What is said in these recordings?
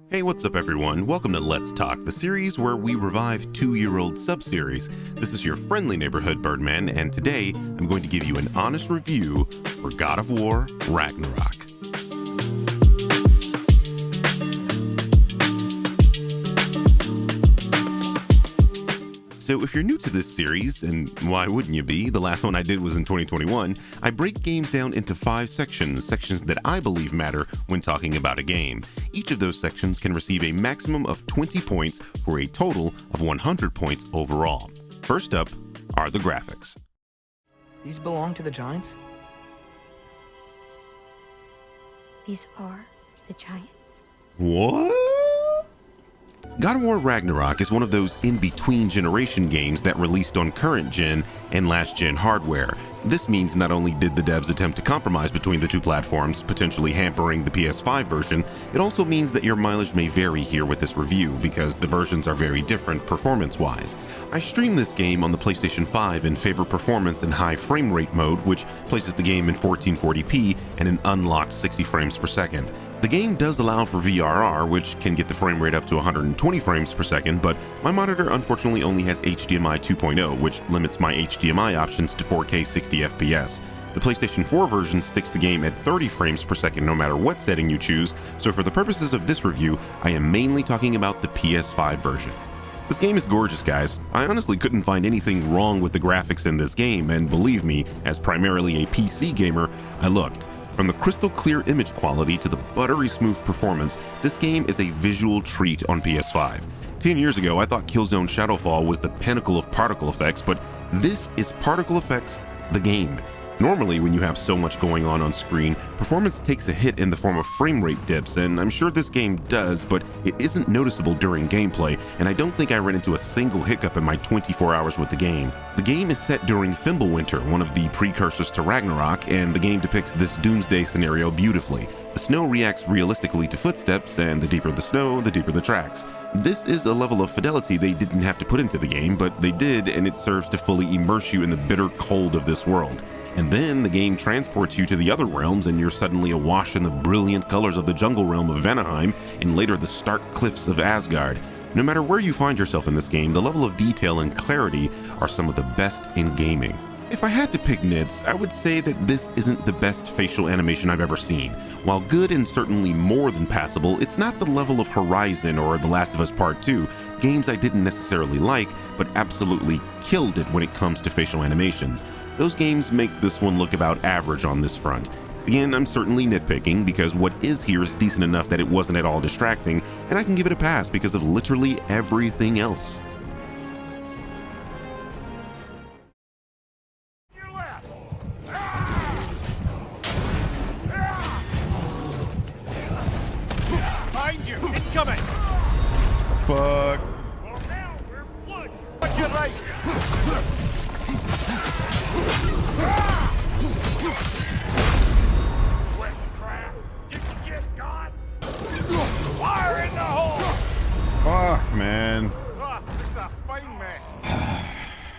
Hey, what's up everyone? Welcome to Let's Talk, the series where we revive two-year-old sub-series. This is your friendly neighborhood Birdman, and today I'm going to give you an honest review for God of War Ragnarök. So if you're new to this series, and why wouldn't you be, the last one I did was in 2021, I break games down into 5 sections that I believe matter when talking about a game. Each of those sections can receive a maximum of 20 points for a total of 100 points overall. First up are the graphics. These belong to the Giants? These are the Giants. What? God of War Ragnarök is one of those in-between generation games that released on current gen and last gen hardware. This means not only did the devs attempt to compromise between the two platforms, potentially hampering the PS5 version, it also means that your mileage may vary here with this review because the versions are very different performance-wise. I streamed this game on the PlayStation 5 in favor performance and high frame rate mode, which places the game in 1440p and an unlocked 60 frames per second. The game does allow for VRR, which can get the frame rate up to 120 frames per second, but my monitor unfortunately only has HDMI 2.0, which limits my HDMI options to 4K 60 FPS. The PlayStation 4 version sticks the game at 30 frames per second no matter what setting you choose, so for the purposes of this review, I am mainly talking about the PS5 version. This game is gorgeous, guys. I honestly couldn't find anything wrong with the graphics in this game, and believe me, as primarily a PC gamer, I looked. From the crystal clear image quality to the buttery smooth performance, this game is a visual treat on PS5. 10 years ago, I thought Killzone Shadowfall was the pinnacle of particle effects, but this is Particle Effects, the game. Normally, when you have so much going on screen, performance takes a hit in the form of frame rate dips, and I'm sure this game does, but it isn't noticeable during gameplay, and I don't think I ran into a single hiccup in my 24 hours with the game. The game is set during Fimbulwinter, one of the precursors to Ragnarok, and the game depicts this doomsday scenario beautifully. The snow reacts realistically to footsteps, and the deeper the snow, the deeper the tracks. This is a level of fidelity they didn't have to put into the game, but they did, and it serves to fully immerse you in the bitter cold of this world. And then the game transports you to the other realms and you're suddenly awash in the brilliant colors of the jungle realm of Vanaheim and later the stark cliffs of Asgard. No matter where you find yourself in this game, the level of detail and clarity are some of the best in gaming. If I had to pick nits, I would say that this isn't the best facial animation I've ever seen. While good and certainly more than passable, it's not the level of Horizon or The Last of Us Part 2, games I didn't necessarily like, but absolutely killed it when it comes to facial animations. Those games make this one look about average on this front. Again, I'm certainly nitpicking because what is here is decent enough that it wasn't at all distracting, and I can give it a pass because of literally everything else. Behind you! Incoming! Fuck. Well, now we're blood! What you like? Wet crap! Did you get God? Fire in the hole! Fuck, man. Ah, it's a fine mess.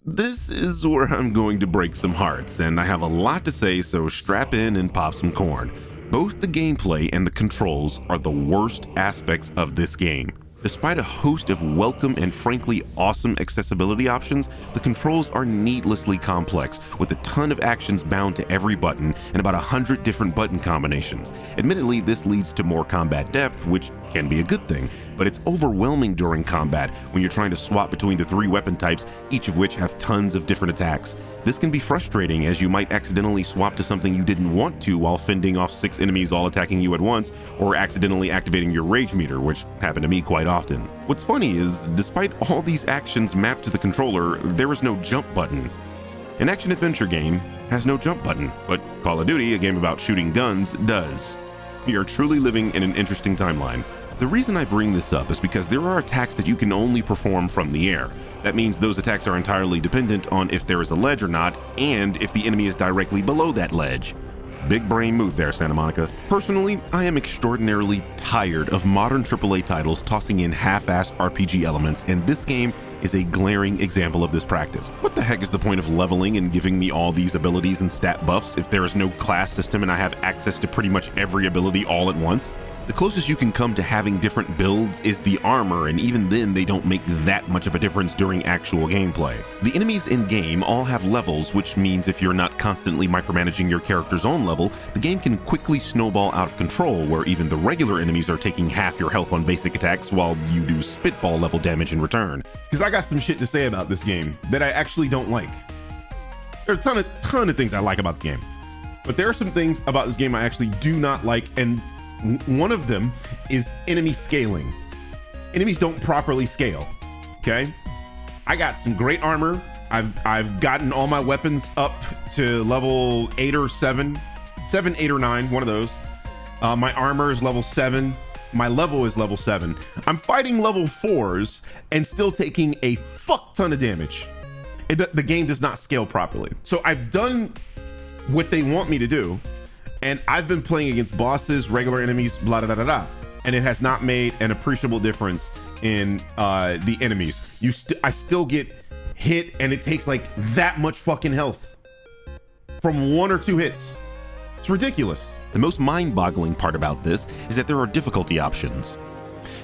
This is where I'm going to break some hearts, and I have a lot to say, so strap in and pop some corn. Both the gameplay and the controls are the worst aspects of this game. Despite a host of welcome and frankly awesome accessibility options, the controls are needlessly complex, with a ton of actions bound to every button and about 100 different button combinations. Admittedly, this leads to more combat depth, which can be a good thing, but it's overwhelming during combat when you're trying to swap between the 3 weapon types, each of which have tons of different attacks. This can be frustrating as you might accidentally swap to something you didn't want to while fending off 6 enemies all attacking you at once, or accidentally activating your rage meter, which happened to me quite often. What's funny is, despite all these actions mapped to the controller, there is no jump button. An action-adventure game has no jump button, but Call of Duty, a game about shooting guns, does. We are truly living in an interesting timeline. The reason I bring this up is because there are attacks that you can only perform from the air. That means those attacks are entirely dependent on if there is a ledge or not, and if the enemy is directly below that ledge. Big brain move there, Santa Monica. Personally, I am extraordinarily tired of modern AAA titles tossing in half-assed RPG elements, and this game is a glaring example of this practice. What the heck is the point of leveling and giving me all these abilities and stat buffs if there is no class system and I have access to pretty much every ability all at once? The closest you can come to having different builds is the armor, and even then they don't make that much of a difference during actual gameplay. The enemies in-game all have levels, which means if you're not constantly micromanaging your character's own level, the game can quickly snowball out of control, where even the regular enemies are taking half your health on basic attacks while you do spitball level damage in return. Because I got some shit to say about this game that I actually don't like. There are a ton of things I like about the game, but there are some things about this game I actually do not like, and one of them is enemy scaling. Enemies don't properly scale, okay? I got some great armor. I've gotten all my weapons up to level 8 or 7, 8 or 9, one of those. My armor is level 7. My level is level 7. I'm fighting level 4s and still taking a fuck ton of damage. The game does not scale properly. So I've done what they want me to do, and I've been playing against bosses, regular enemies, blah, blah, blah, blah, and it has not made an appreciable difference in the enemies. I still get hit, and it takes like that much fucking health from 1 or 2 hits. It's ridiculous. The most mind-boggling part about this is that there are difficulty options.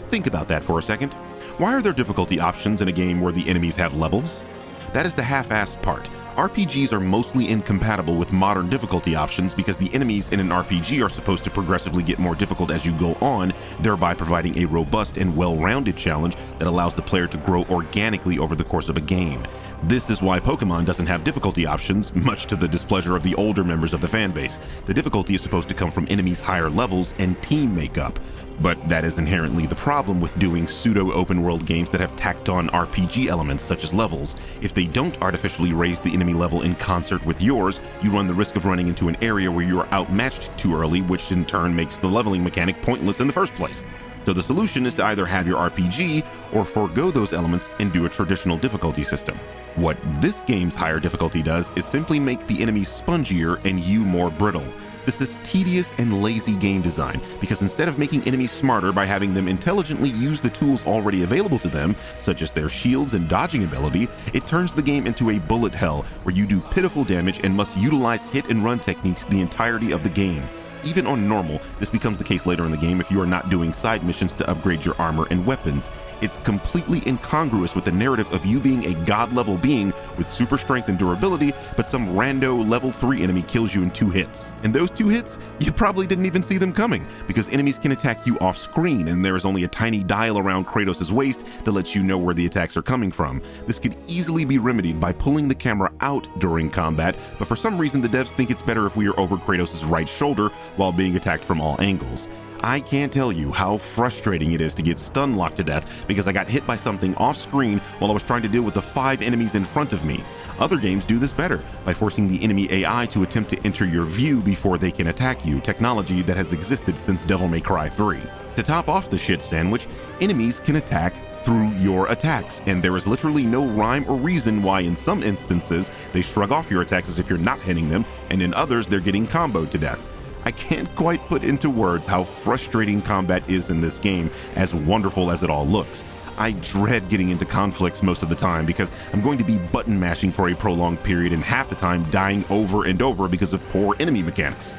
Think about that for a second. Why are there difficulty options in a game where the enemies have levels? That is the half-assed part. RPGs are mostly incompatible with modern difficulty options because the enemies in an RPG are supposed to progressively get more difficult as you go on, thereby providing a robust and well-rounded challenge that allows the player to grow organically over the course of a game. This is why Pokemon doesn't have difficulty options, much to the displeasure of the older members of the fanbase. The difficulty is supposed to come from enemies' higher levels and team makeup. But that is inherently the problem with doing pseudo-open-world games that have tacked on RPG elements such as levels. If they don't artificially raise the enemy level in concert with yours, you run the risk of running into an area where you are outmatched too early, which in turn makes the leveling mechanic pointless in the first place. So the solution is to either have your RPG or forego those elements and do a traditional difficulty system. What this game's higher difficulty does is simply make the enemies spongier and you more brittle. This is tedious and lazy game design, because instead of making enemies smarter by having them intelligently use the tools already available to them, such as their shields and dodging ability, it turns the game into a bullet hell where you do pitiful damage and must utilize hit and run techniques the entirety of the game. Even on normal, this becomes the case later in the game if you are not doing side missions to upgrade your armor and weapons. It's completely incongruous with the narrative of you being a god-level being with super strength and durability, but some rando level 3 enemy kills you in 2 hits. And those 2 hits, you probably didn't even see them coming, because enemies can attack you off screen, and there is only a tiny dial around Kratos' waist that lets you know where the attacks are coming from. This could easily be remedied by pulling the camera out during combat, but for some reason the devs think it's better if we are over Kratos' right shoulder while being attacked from all angles. I can't tell you how frustrating it is to get stun locked to death because I got hit by something off screen while I was trying to deal with the 5 enemies in front of me. Other games do this better by forcing the enemy AI to attempt to enter your view before they can attack you, technology that has existed since Devil May Cry 3. To top off the shit sandwich, enemies can attack through your attacks, and there is literally no rhyme or reason why in some instances they shrug off your attacks as if you're not hitting them, and in others they're getting comboed to death. I can't quite put into words how frustrating combat is in this game, as wonderful as it all looks. I dread getting into conflicts most of the time because I'm going to be button mashing for a prolonged period and half the time dying over and over because of poor enemy mechanics.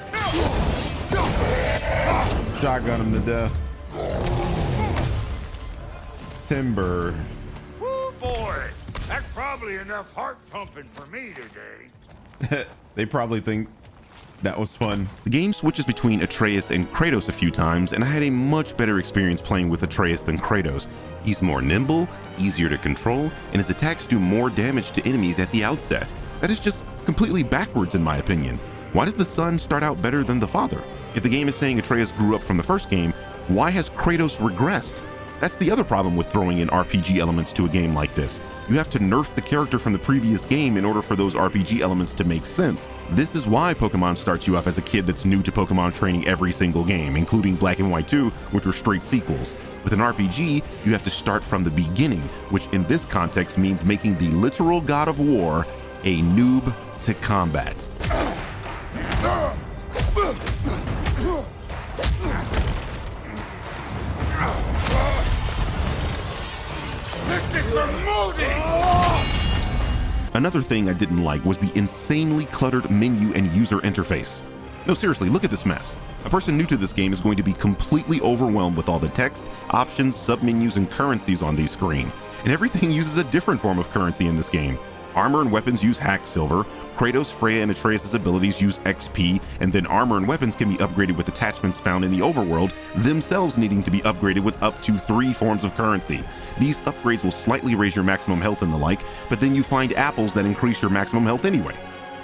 Shotgun him to death. Timber. Woo, boy! That's probably enough heart pumping for me today. They probably think that was fun. The game switches between Atreus and Kratos a few times, and I had a much better experience playing with Atreus than Kratos. He's more nimble, easier to control, and his attacks do more damage to enemies at the outset. That is just completely backwards in my opinion. Why does the son start out better than the father? If the game is saying Atreus grew up from the first game, why has Kratos regressed? That's the other problem with throwing in RPG elements to a game like this. You have to nerf the character from the previous game in order for those RPG elements to make sense. This is why Pokemon starts you off as a kid that's new to Pokemon training every single game, including Black and White 2, which were straight sequels. With an RPG, you have to start from the beginning, which in this context means making the literal God of War a noob to combat. This is for Moody! Another thing I didn't like was the insanely cluttered menu and user interface. No, seriously, look at this mess. A person new to this game is going to be completely overwhelmed with all the text, options, submenus, and currencies on the screen. And everything uses a different form of currency in this game. Armor and weapons use hack silver, Kratos, Freya, and Atreus' abilities use XP, and then armor and weapons can be upgraded with attachments found in the overworld, themselves needing to be upgraded with up to 3 forms of currency. These upgrades will slightly raise your maximum health and the like, but then you find apples that increase your maximum health anyway.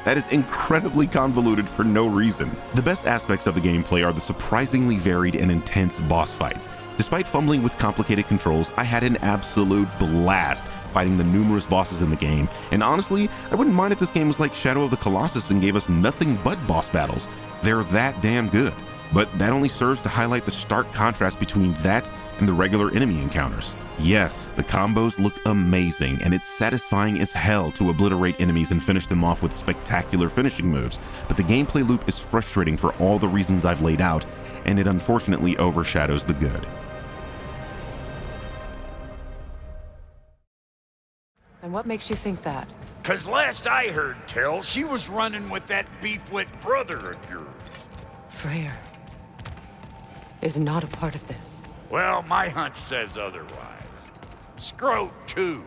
That is incredibly convoluted for no reason. The best aspects of the gameplay are the surprisingly varied and intense boss fights. Despite fumbling with complicated controls, I had an absolute blast fighting the numerous bosses in the game, and honestly, I wouldn't mind if this game was like Shadow of the Colossus and gave us nothing but boss battles. They're that damn good. But that only serves to highlight the stark contrast between that and the regular enemy encounters. Yes, the combos look amazing, and it's satisfying as hell to obliterate enemies and finish them off with spectacular finishing moves, but the gameplay loop is frustrating for all the reasons I've laid out, and it unfortunately overshadows the good. And what makes you think that? 'Cause last I heard tell, she was running with that beefwit brother of yours. Freyr is not a part of this. Well, my hunch says otherwise. Scrote, too.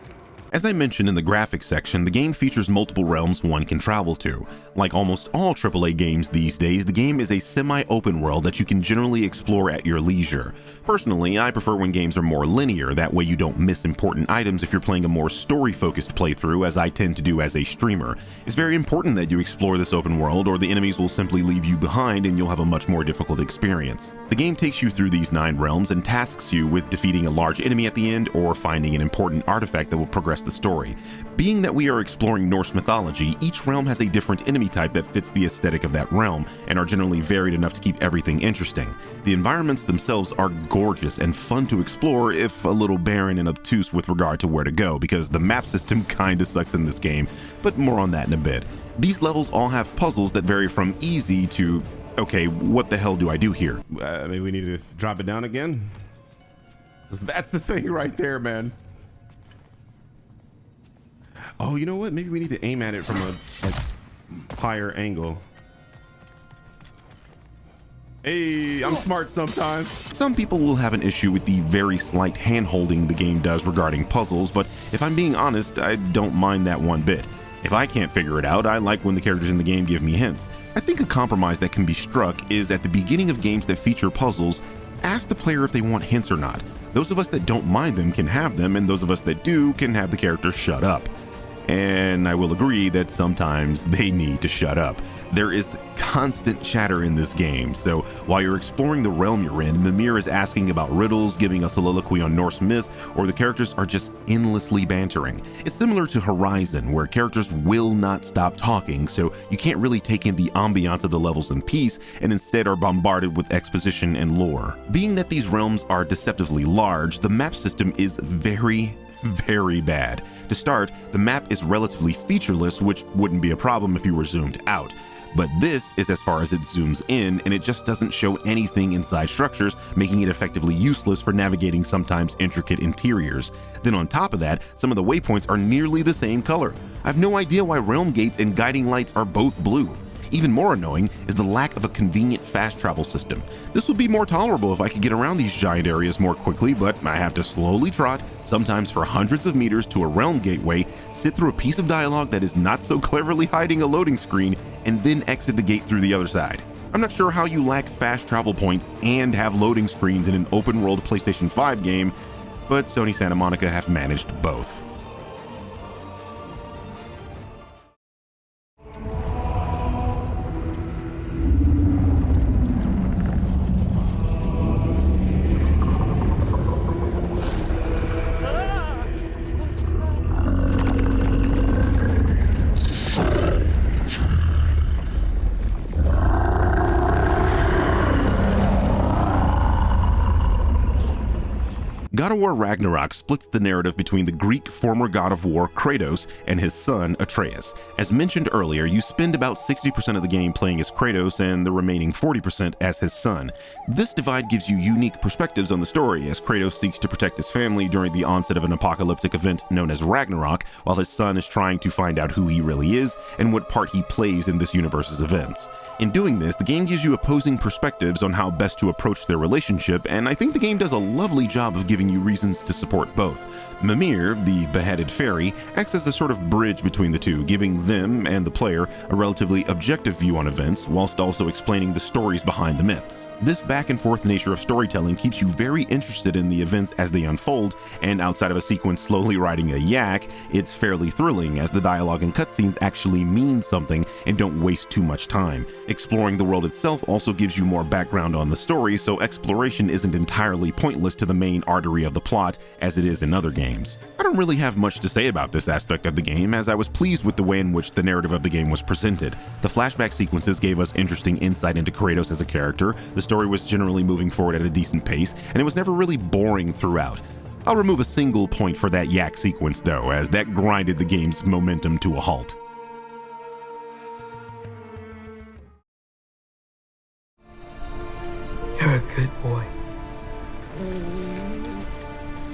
As I mentioned in the graphics section, the game features multiple realms one can travel to. Like almost all AAA games these days, the game is a semi-open world that you can generally explore at your leisure. Personally, I prefer when games are more linear, that way you don't miss important items if you're playing a more story-focused playthrough, as I tend to do as a streamer. It's very important that you explore this open world, or the enemies will simply leave you behind and you'll have a much more difficult experience. The game takes you through these 9 realms and tasks you with defeating a large enemy at the end or finding an important artifact that will progress the story. Being that we are exploring Norse mythology, each realm has a different enemy type that fits the aesthetic of that realm and are generally varied enough to keep everything interesting. The environments themselves are gorgeous and fun to explore, if a little barren and obtuse with regard to where to go, because the map system kinda sucks in this game, but more on that in a bit. These levels all have puzzles that vary from easy to, okay, what the hell do I do here? Maybe we need to drop it down again? 'Cause that's the thing right there, man. Oh, you know what? Maybe we need to aim at it from a higher angle. Hey, I'm smart sometimes. Some people will have an issue with the very slight hand-holding the game does regarding puzzles, but if I'm being honest, I don't mind that one bit. If I can't figure it out, I like when the characters in the game give me hints. I think a compromise that can be struck is at the beginning of games that feature puzzles, ask the player if they want hints or not. Those of us that don't mind them can have them, and those of us that do can have the character shut up. And I will agree that sometimes they need to shut up. There is constant chatter in this game, so while you're exploring the realm you're in, Mimir is asking about riddles, giving a soliloquy on Norse myth, or the characters are just endlessly bantering. It's similar to Horizon, where characters will not stop talking, so you can't really take in the ambiance of the levels in peace, and instead are bombarded with exposition and lore. Being that these realms are deceptively large, the map system is very bad. To start, the map is relatively featureless, which wouldn't be a problem if you were zoomed out. But this is as far as it zooms in, and it just doesn't show anything inside structures, making it effectively useless for navigating sometimes intricate interiors. Then on top of that, some of the waypoints are nearly the same color. I have no idea why realm gates and guiding lights are both blue. Even more annoying is the lack of a convenient fast travel system. This would be more tolerable if I could get around these giant areas more quickly, but I have to slowly trot, sometimes for hundreds of meters, to a realm gateway, sit through a piece of dialogue that is not so cleverly hiding a loading screen, and then exit the gate through the other side. I'm not sure how you lack fast travel points and have loading screens in an open world PlayStation 5 game, but Sony Santa Monica have managed both. God of War Ragnarök splits the narrative between the Greek former god of war Kratos and his son Atreus. As mentioned earlier, you spend about 60% of the game playing as Kratos and the remaining 40% as his son. This divide gives you unique perspectives on the story, as Kratos seeks to protect his family during the onset of an apocalyptic event known as Ragnarok, while his son is trying to find out who he really is and what part he plays in this universe's events. In doing this, the game gives you opposing perspectives on how best to approach their relationship, and I think the game does a lovely job of giving you reasons to support both. Mimir, the beheaded fairy, acts as a sort of bridge between the two, giving them and the player a relatively objective view on events, whilst also explaining the stories behind the myths. This back and forth nature of storytelling keeps you very interested in the events as they unfold, and outside of a sequence slowly riding a yak, it's fairly thrilling as the dialogue and cutscenes actually mean something and don't waste too much time. Exploring the world itself also gives you more background on the story, so exploration isn't entirely pointless to the main artery of the plot as it is in other games. I don't really have much to say about this aspect of the game, as I was pleased with the way in which the narrative of the game was presented. The flashback sequences gave us interesting insight into Kratos as a character, the story was generally moving forward at a decent pace, and it was never really boring throughout. I'll remove a single point for that yak sequence though, as that grinded the game's momentum to a halt. You're a good boy.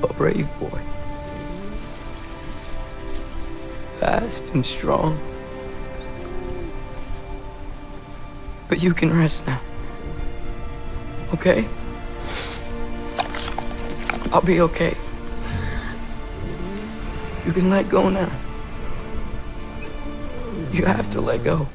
A brave boy. Fast and strong. But you can rest now. Okay? I'll be okay. You can let go now. You have to let go.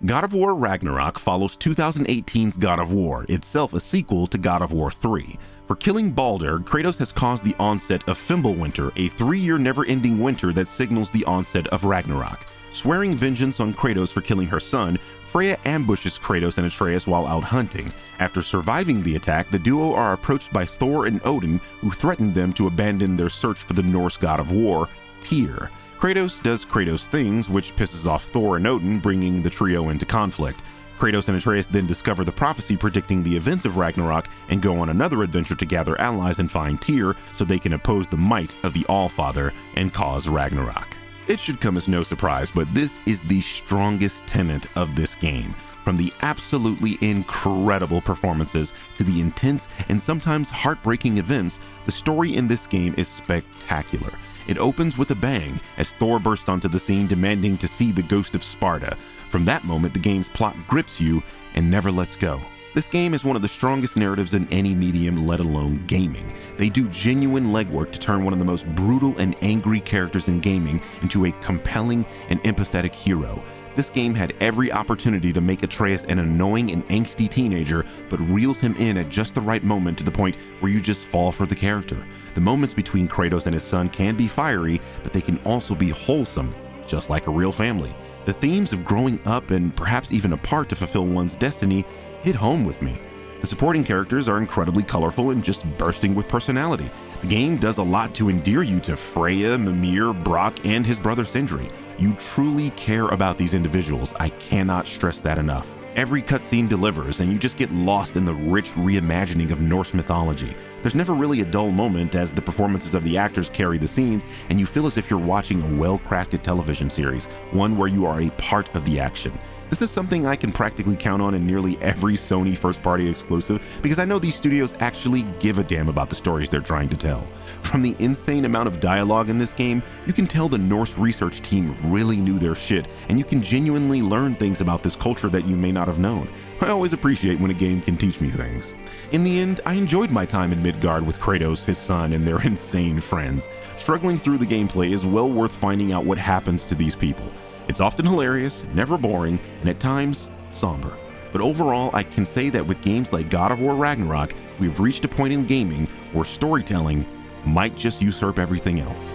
God of War Ragnarök follows 2018's God of War, itself a sequel to God of War 3. For killing Baldur, Kratos has caused the onset of Fimbulwinter, a 3-year never-ending winter that signals the onset of Ragnarok. Swearing vengeance on Kratos for killing her son, Freya ambushes Kratos and Atreus while out hunting. After surviving the attack, the duo are approached by Thor and Odin, who threaten them to abandon their search for the Norse god of war, Tyr. Kratos does Kratos things, which pisses off Thor and Odin, bringing the trio into conflict. Kratos and Atreus then discover the prophecy predicting the events of Ragnarok and go on another adventure to gather allies and find Tyr so they can oppose the might of the Allfather and cause Ragnarok. It should come as no surprise, but this is the strongest tenet of this game. From the absolutely incredible performances to the intense and sometimes heartbreaking events, the story in this game is spectacular. It opens with a bang as Thor bursts onto the scene demanding to see the ghost of Sparta. From that moment, the game's plot grips you and never lets go. This game is one of the strongest narratives in any medium, let alone gaming. They do genuine legwork to turn one of the most brutal and angry characters in gaming into a compelling and empathetic hero. This game had every opportunity to make Atreus an annoying and angsty teenager, but reels him in at just the right moment to the point where you just fall for the character. The moments between Kratos and his son can be fiery, but they can also be wholesome, just like a real family. The themes of growing up and perhaps even apart to fulfill one's destiny hit home with me. The supporting characters are incredibly colorful and just bursting with personality. The game does a lot to endear you to Freya, Mimir, Brock, and his brother Sindri. You truly care about these individuals. I cannot stress that enough. Every cutscene delivers, and you just get lost in the rich reimagining of Norse mythology. There's never really a dull moment as the performances of the actors carry the scenes, and you feel as if you're watching a well-crafted television series, one where you are a part of the action. This is something I can practically count on in nearly every Sony first-party exclusive, because I know these studios actually give a damn about the stories they're trying to tell. From the insane amount of dialogue in this game, you can tell the Norse research team really knew their shit, and you can genuinely learn things about this culture that you may not have known. I always appreciate when a game can teach me things. In the end, I enjoyed my time in Midgard with Kratos, his son, and their insane friends. Struggling through the gameplay is well worth finding out what happens to these people. It's often hilarious, never boring, and at times, somber. But overall, I can say that with games like God of War Ragnarök, we've reached a point in gaming where storytelling might just usurp everything else.